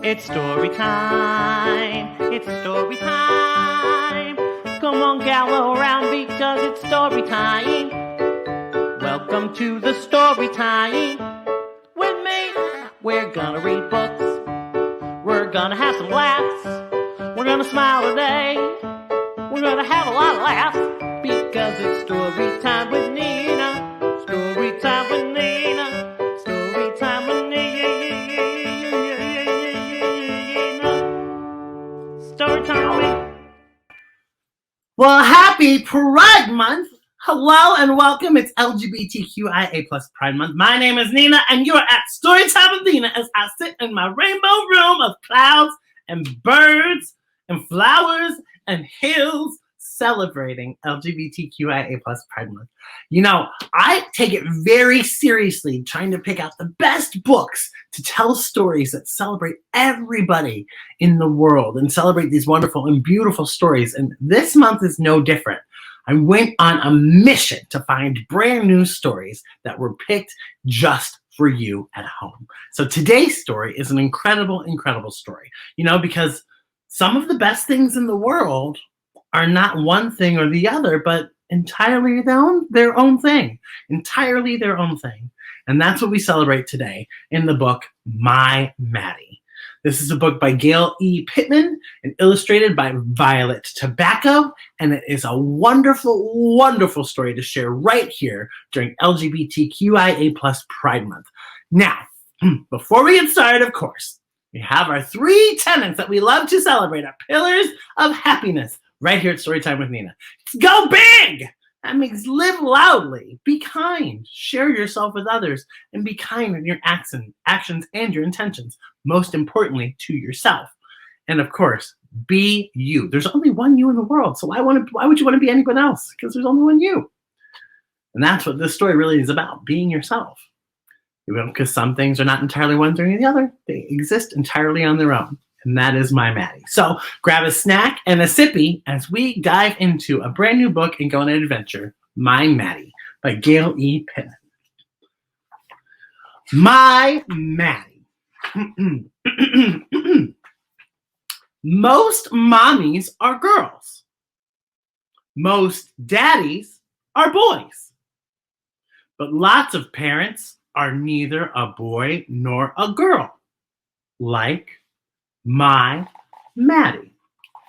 It's story time. It's story time. Come on, gather around because it's story time. Welcome to the story time with me. We're gonna read books. We're gonna have some laughs. We're gonna smile today. We're gonna have a lot of laughs because it's story time with Nina. Story time with Nina. Story time with Nina. Story time with... Well, happy Pride Month. Hello and welcome. It's LGBTQIA plus Pride Month. My name is Nina and you are at Storytime with Nina as I sit in my rainbow room of clouds and birds and flowers and hills celebrating LGBTQIA plus Pride Month. You know, I take it very seriously trying to pick out the best books to tell stories that celebrate everybody in the world and celebrate these wonderful and beautiful stories. And this month is no different. I went on a mission to find brand new stories that were picked just for you at home. So today's story is an incredible, incredible story, you know, because some of the best things in the world are not one thing or the other, but entirely their own thing, entirely their own thing. And that's what we celebrate today in the book, My Maddy. This is a book by Gail E. Pittman and illustrated by Violet Tobacco. And it is a wonderful, wonderful story to share right here during LGBTQIA plus Pride Month. Now, before we get started, of course, we have our 3 tenets that we love to celebrate, our pillars of happiness, right here at Storytime with Nina. Go big! That means live loudly, be kind, share yourself with others, and be kind in your actions and your intentions. Most importantly, to yourself. And of course, be you. There's only one you in the world, so why would you want to be anyone else? Because there's only one you. And that's what this story really is about, being yourself. Because some things are not entirely one thing or the other. They exist entirely on their own. And that is My Maddy. So grab a snack and a sippy as we dive into a brand new book and go on an adventure, My Maddy by Gail E. Pittman. My Maddy. Most mommies are girls. Most daddies are boys. But lots of parents are neither a boy nor a girl. Like My Maddy.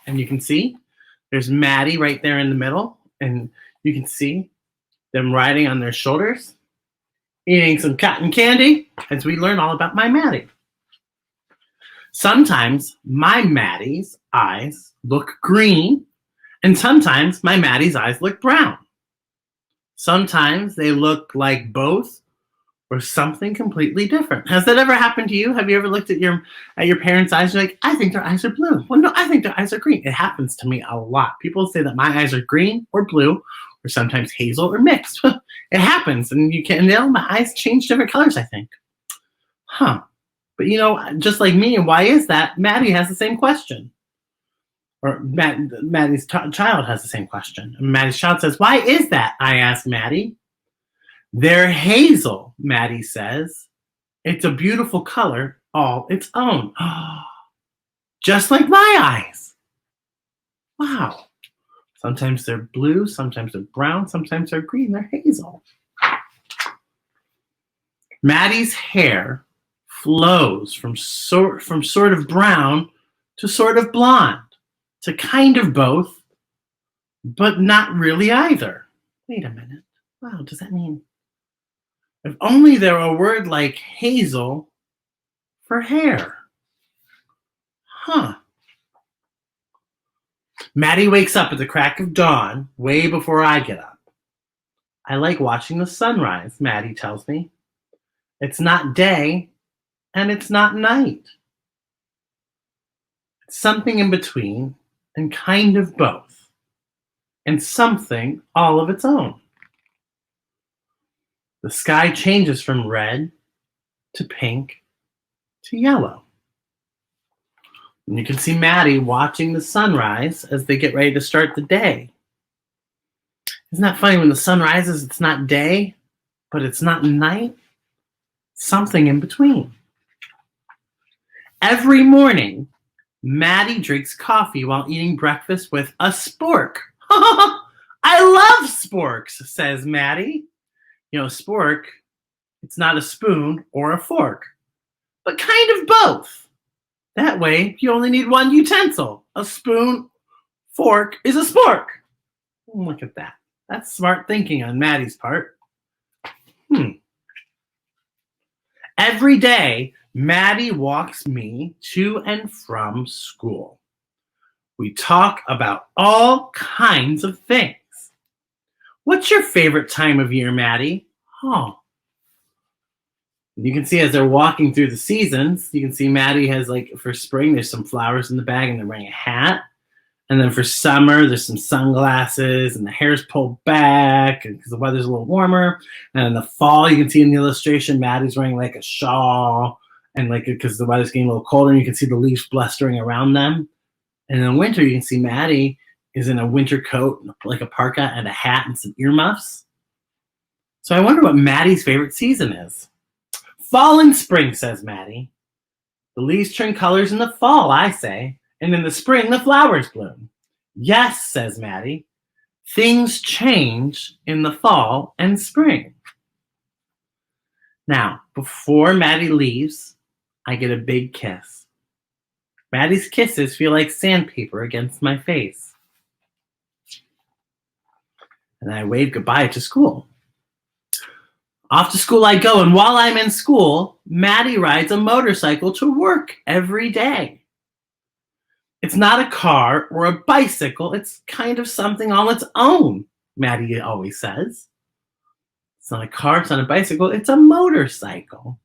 And you can see there's Maddy right there in the middle. And you can see them riding on their shoulders, eating some cotton candy as we learn all about My Maddy. Sometimes My Maddy's eyes look green, and sometimes My Maddy's eyes look brown. Sometimes they look like both or something completely different. Has that ever happened to you? Have you ever looked at your parents' eyes and you're like, I think their eyes are blue. Well, no, I think their eyes are green. It happens to me a lot. People say that my eyes are green or blue, or sometimes hazel or mixed. It happens, and my eyes change different colors, I think. Huh. But you know, just like me, and why is that? Maddy has the same question. Or Maddy's child has the same question. And Maddy's child says, why is that? I ask Maddy. They're hazel, Maddy says. It's a beautiful color all its own. Just like my eyes. Wow. Sometimes they're blue, sometimes they're brown, sometimes they're green, they're hazel. Maddy's hair flows from sort of brown to sort of blonde, to kind of both, but not really either. Wait a minute. Wow, does that mean... If only there were a word like hazel for hair. Huh. Maddy wakes up at the crack of dawn, way before I get up. I like watching the sunrise, Maddy tells me. It's not day, and it's not night. It's something in between, and kind of both, and something all of its own. The sky changes from red to pink to yellow. And you can see Maddy watching the sunrise as they get ready to start the day. Isn't that funny? When the sun rises, it's not day, but it's not night. Something in between. Every morning, Maddy drinks coffee while eating breakfast with a spork. I love sporks, says Maddy. You know, spork, it's not a spoon or a fork, but kind of both. That way, you only need one utensil. A spoon, fork is a spork. Look at that. That's smart thinking on Maddy's part. Every day, Maddy walks me to and from school. We talk about all kinds of things. What's your favorite time of year, Maddy? Oh. You can see as they're walking through the seasons, you can see Maddy has, like, for spring, there's some flowers in the bag and they're wearing a hat. And then for summer, there's some sunglasses and the hair's pulled back because the weather's a little warmer. And in the fall, you can see in the illustration, Maddy's wearing like a shawl and like because the weather's getting a little colder and you can see the leaves blustering around them. And in winter, you can see Maddy is in a winter coat, like a parka and a hat and some earmuffs. So I wonder what Maddy's favorite season is. Fall and spring, says Maddy. The leaves turn colors in the fall, I say. And in the spring, the flowers bloom. Yes, says Maddy. Things change in the fall and spring. Now, before Maddy leaves, I get a big kiss. Maddy's kisses feel like sandpaper against my face. And I wave goodbye to school. Off to school I go, and while I'm in school, Maddy rides a motorcycle to work every day. It's not a car or a bicycle. It's kind of something on its own, Maddy always says. It's not a car, it's not a bicycle, it's a motorcycle.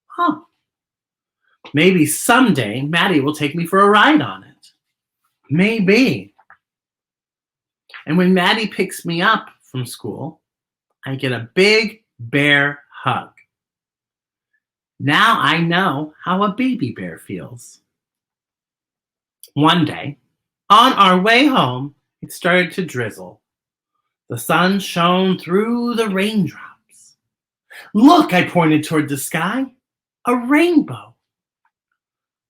Huh. Maybe someday Maddy will take me for a ride on it. Maybe. And when Maddy picks me up from school, I get a big bear hug. Now I know how a baby bear feels. One day, on our way home, it started to drizzle. The sun shone through the raindrops. Look, I pointed toward the sky, a rainbow.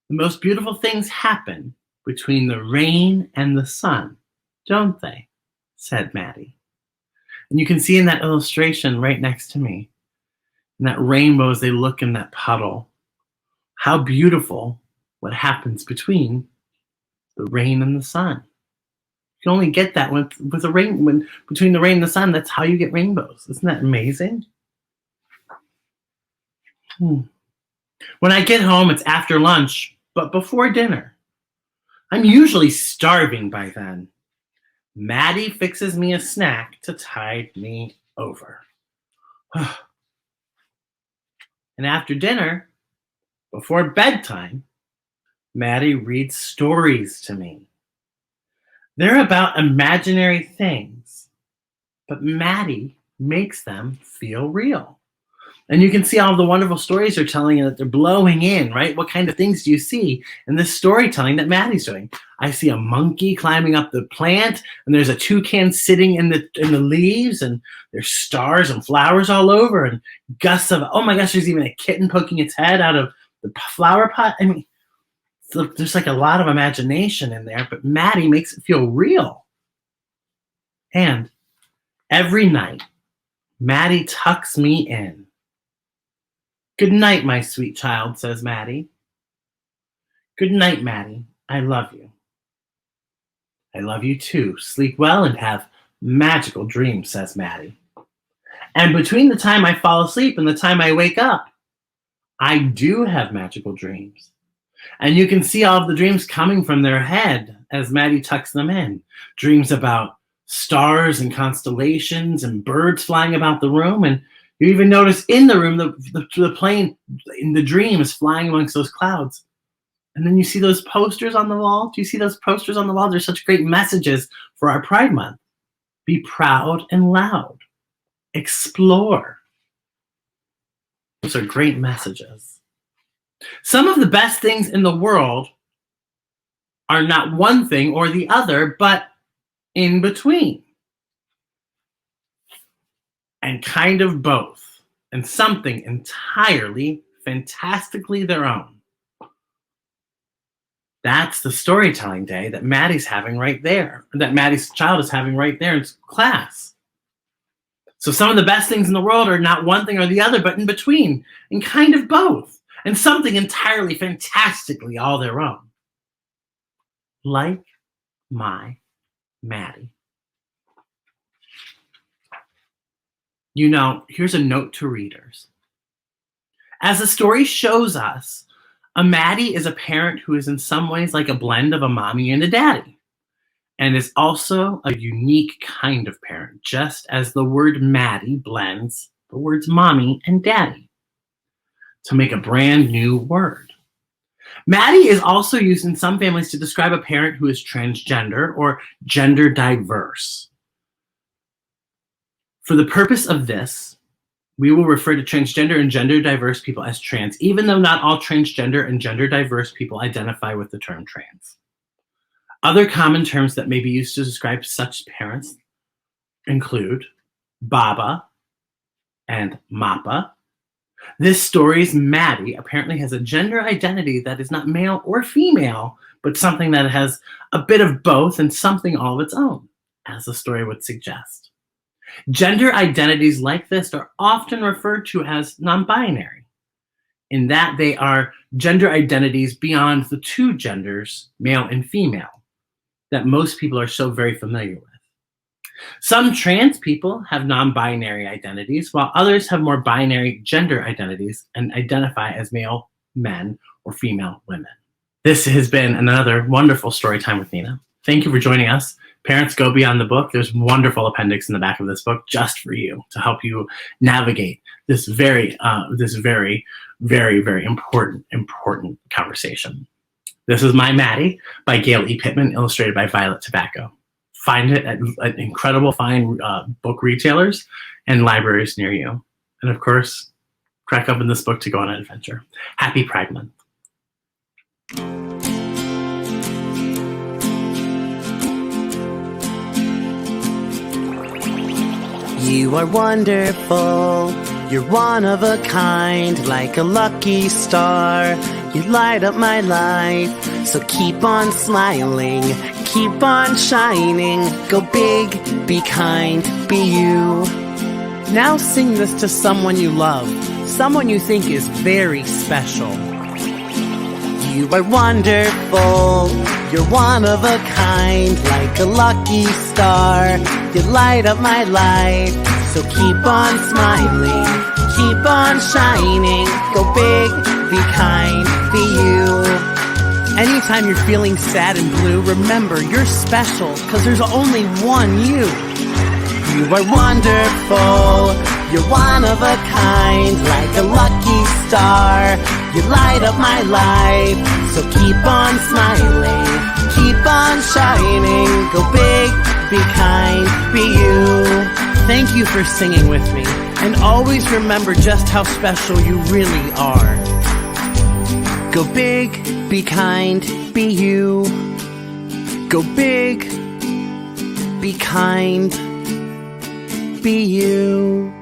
The most beautiful things happen between the rain and the sun, don't they? Said Maddy. And you can see in that illustration right next to me, in that rainbow as they look in that puddle, how beautiful what happens between the rain and the sun. You can only get that with the rain, when between the rain and the sun, that's how you get rainbows. Isn't that amazing? When I get home, it's after lunch, but before dinner. I'm usually starving by then. Maddy fixes me a snack to tide me over. And after dinner, before bedtime, Maddy reads stories to me. They're about imaginary things, but Maddy makes them feel real. And you can see all the wonderful stories they're telling you that they're blowing in, right? What kind of things do you see in this storytelling that Maddy's doing? I see a monkey climbing up the plant, and there's a toucan sitting in the leaves, and there's stars and flowers all over, and gusts of, oh my gosh, there's even a kitten poking its head out of the flower pot. I mean, there's like a lot of imagination in there, but Maddy makes it feel real. And every night, Maddy tucks me in. Good night, my sweet child, says Maddy. Good night, Maddy. I love you. I love you too. Sleep well and have magical dreams, says Maddy. And between the time I fall asleep and the time I wake up, I do have magical dreams. And you can see all of the dreams coming from their head as Maddy tucks them in. Dreams about stars and constellations and birds flying about the room. And you even notice in the room, the plane in the dream is flying amongst those clouds. And then you see those posters on the wall. Do you see those posters on the wall? There's such great messages for our Pride Month. Be proud and loud. Explore. Those are great messages. Some of the best things in the world are not one thing or the other, but in between. And kind of both. And something entirely, fantastically their own. That's the storytelling day that Maddy's having right there, that Maddy's child is having right there in class. So some of the best things in the world are not one thing or the other, but in between, and kind of both, and something entirely fantastically all their own. Like my Maddy. You know, here's a note to readers. As the story shows us, a Maddy is a parent who is in some ways like a blend of a mommy and a daddy, and is also a unique kind of parent, just as the word Maddy blends the words mommy and daddy to make a brand new word. Maddy is also used in some families to describe a parent who is transgender or gender diverse. For the purpose of this, we will refer to transgender and gender diverse people as trans, even though not all transgender and gender diverse people identify with the term trans. Other common terms that may be used to describe such parents include Baba and Mappa. This story's Maddy apparently has a gender identity that is not male or female, but something that has a bit of both and something all of its own, as the story would suggest. Gender identities like this are often referred to as non-binary, in that they are gender identities beyond the two genders, male and female, that most people are so very familiar with. Some trans people have non-binary identities, while others have more binary gender identities and identify as male men or female women. This has been another wonderful story time with Nina. Thank you for joining us. Parents, go beyond the book. There's a wonderful appendix in the back of this book just for you to help you navigate this very, very, very important conversation. This is My Maddy by Gail E. Pittman, illustrated by Violet Tobacco. Find it at incredible fine book retailers and libraries near you. And of course, crack open this book to go on an adventure. Happy Pride Month. You are wonderful, you're one of a kind, like a lucky star. You light up my life, so keep on smiling, keep on shining. Go big, be kind, be you. Now sing this to someone you love, someone you think is very special. You are wonderful, you're one of a kind, like a lucky star. You light up my life, so keep on smiling, keep on shining. Go big, be kind, be you. Anytime you're feeling sad and blue, remember you're special, 'cause there's only one you. You are wonderful, you're one of a kind, like a lucky star. You light up my life, so keep on smiling, keep on shining. Go big, be kind, be you. Thank you for singing with me, and always remember just how special you really are. Go big, be kind, be you. Go big, be kind, be you.